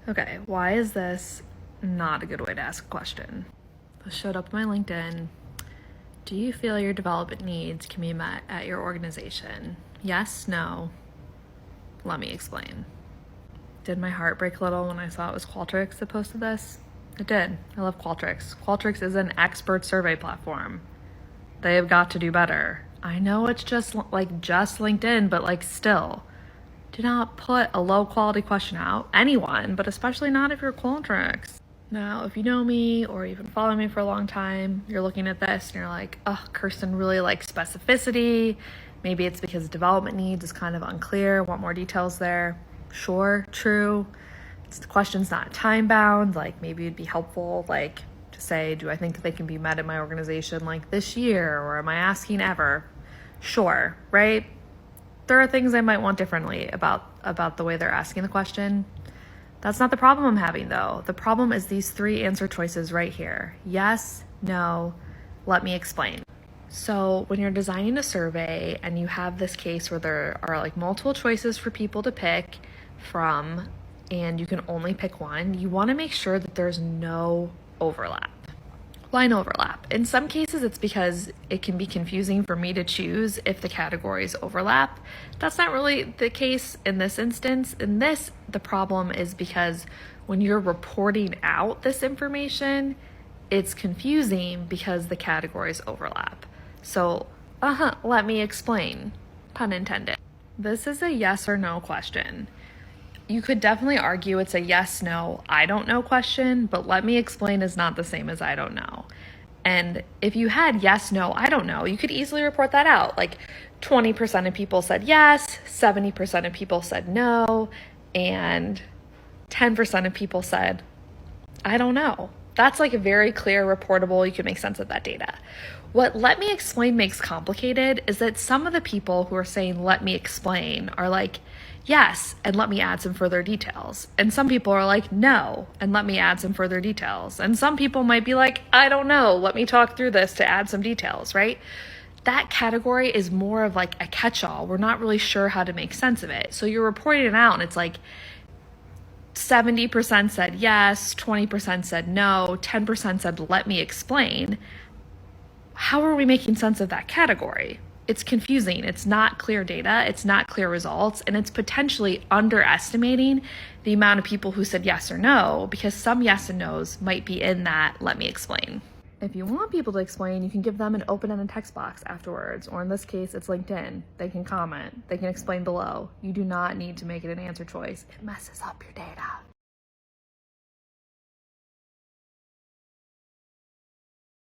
Okay, why is this not a good way to ask a question? This showed up on my LinkedIn. Do you feel your development needs can be met at your organization? Yes, no. Let me explain. Did my heart break a little when I saw it was Qualtrics that posted this? It did. I love Qualtrics. Qualtrics is an expert survey platform. They have got to do better. I know it's just LinkedIn, but still. Do not put a low quality question out. Anyone, but especially not if you're Qualtrics. Now, if you know me or you've been following me for a long time, you're looking at this and you're like, oh, Kirsten really likes specificity. Maybe it's because development needs is kind of unclear, want more details there. Sure, true. The question's not time bound. Maybe it'd be helpful, to say, do I think that they can be met in my organization this year, or am I asking ever? Sure, right? There are things I might want differently about the way they're asking the question. That's not the problem I'm having, though. The problem is these three answer choices right here. Yes, no, let me explain. So when you're designing a survey and you have this case where there are multiple choices for people to pick from, and you can only pick one, you want to make sure that there's no overlap. Line overlap. In some cases, it's because it can be confusing for me to choose if the categories overlap. That's not really the case in this instance. In this, the problem is because when you're reporting out this information, it's confusing because the categories overlap. So, let me explain, pun intended. This is a yes or no question. You could definitely argue it's a yes, no, I don't know question, but let me explain is not the same as I don't know. And if you had yes, no, I don't know, you could easily report that out. 20% of people said yes, 70% of people said no, and 10% of people said, I don't know. That's a very clear, reportable, you can make sense of that data. What let me explain makes complicated is that some of the people who are saying let me explain are yes, and let me add some further details. And some people are no, and let me add some further details. And some people might be I don't know, let me talk through this to add some details, right? That category is more of a catch-all. We're not really sure how to make sense of it. So you're reporting it out and it's 70% said yes, 20% said no, 10% said let me explain. How are we making sense of that category? It's confusing. It's not clear data. It's not clear results. And it's potentially underestimating the amount of people who said yes or no, because some yes and no's might be in that let me explain. If you want people to explain, you can give them an open-ended text box afterwards, or in this case, it's LinkedIn. They can comment. They can explain below. You do not need to make it an answer choice. It messes up your data.